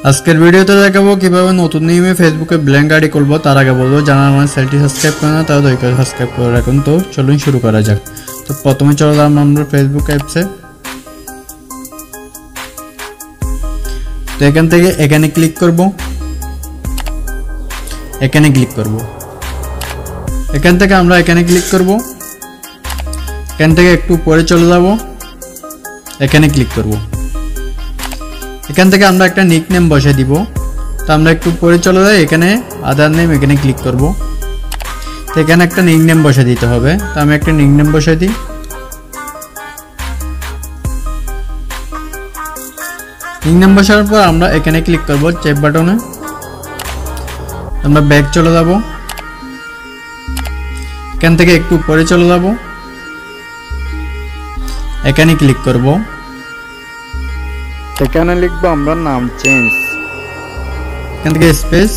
আজকের ভিডিওতে দেখাবো কিভাবে নতুন নিয়মে ফেসবুকে ব্ল্যাঙ্ক আইডি খুলবো। তার আগে বলবো যারা আমার চ্যানেলটি সাবস্ক্রাইব করে না তারা দয়া করে সাবস্ক্রাইব করে রাখুন। তো চলুন শুরু করা যাক। তো প্রথমে চলে যাবো আমরা ফেসবুক অ্যাপসে। তো এখান থেকে এখানে ক্লিক করব, এখানে ক্লিক করব, এখান থেকে আমরা এখানে ক্লিক করব, এখান থেকে একটু পরে চলে যাব, এখানে ক্লিক করব, এখান থেকে আমরা একটা নিক নেম বসিয়ে দিব। তো আমরা একটু পরে চলে যাই, এখানে আদার নেম, এখানে ক্লিক করব। তো এখানে একটা নিক নেম বসিয়ে দিতে হবে। তো আমি একটা নিক নেম বসিয়ে দিই। নিক নেম বসানোর পর আমরা এখানে ক্লিক করব চেক বাটনে। আমরা ব্যাক চলে যাব, এখান থেকে একটু পরে চলে যাব, এখানে ক্লিক করব, এখানে লিখবো আমরা নাম চেঞ্জ, এখান থেকে স্পেস,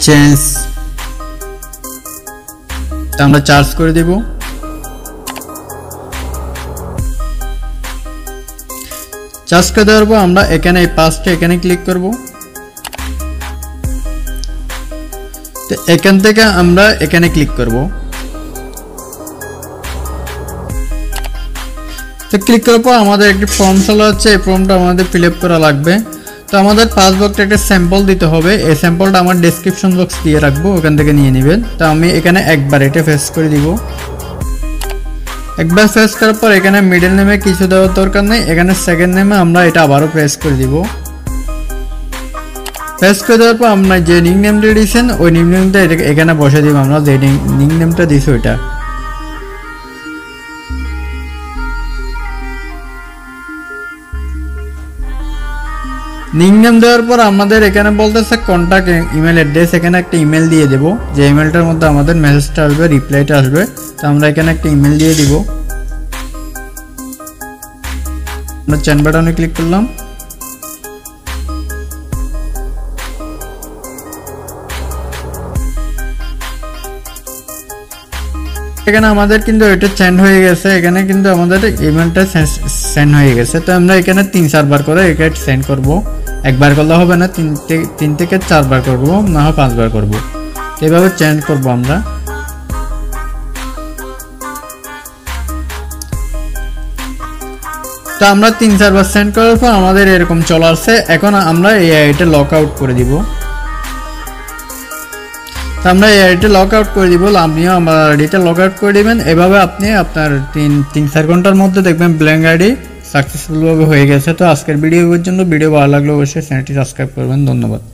চেঞ্জ, আমরা চার্জ করে দেব। চার্জ করে দেওয়ার পর আমরা এখানে এই পাঁচটা এখানে ক্লিক করব। তো এখান থেকে আমরা এখানে ক্লিক করব। তো ক্লিক করার পর আমাদের একটি ফর্ম চলে যাচ্ছে, এই ফর্মটা আমাদের ফিল আপ করা লাগবে। তো আমাদের পাঁচ বক্সে একটা স্যাম্পল দিতে হবে। এই স্যাম্পলটা আমার ডেসক্রিপশন বক্স দিয়ে রাখবো, ওখান থেকে নিয়ে নেবেন। তো আমি এখানে একবার এটা ফেস করে দিব। একবার ফেস করার পর এখানে মিডল নেমে কিছু দেওয়ার দরকার নেই, এখানে সেকেন্ড নেমে আমরা এটা আবারও প্রেস করে দিব। প্রেস করে দেওয়ার পর আমরা যে নিক নেমটা দিয়েছেন ওই নিক নেমটা এখানে বসে দিব। আমরা যে নিক নেমটা দিয়েছি ওইটা। নিক নেম দেওয়ার পর আমাদের এখানে বলতেছে কন্ট্যাক্ট ইমেল অ্যাড্রেস, এখানে একটা ইমেল দিয়ে দেব। যে ইমেলটার মধ্যে আমাদের মেসেজটা আসবে, রিপ্লাইটা আসবে। তো আমরা এখানে একটা ইমেল দিয়ে দিব। আমরা চেঞ্জ বাটনে ক্লিক করলাম। এখানে আমাদের কিন্তু এটা চেঞ্জ হয়ে গেছে, এখানে কিন্তু আমাদের ইমেলটা সেন্ড হয়ে গেছে। তো আমরা এখানে 3-4 বার করে এটা সেন্ড করব। একবার করলে হবে না, 3 থেকে 4 বার করব, না হয় 5 বার করব। এভাবে চেঞ্জ করব আমরা। তো আমরা 3-4 বার সেন্ড করার পর আমাদের এরকম চলে আসছে। এখন আমরা এই আইডিটা লক আউট করে দিব। তো আমরা এই আইডিটা লক আউট করে দিব। আপনিও আমার আইডিটা লক আউট করে দিবেন। এভাবে আপনি আপনার 3-4 ঘন্টার মধ্যে দেখবেন ব্ল্যাঙ্ক আইডি সাকসেসফুলভাবে হয়ে গেছে। তো আজকের ভিডিও পর্যন্ত। ভিডিও ভালো লাগলে অবশ্যই চ্যানেলটি সাবস্ক্রাইব করবেন। ধন্যবাদ।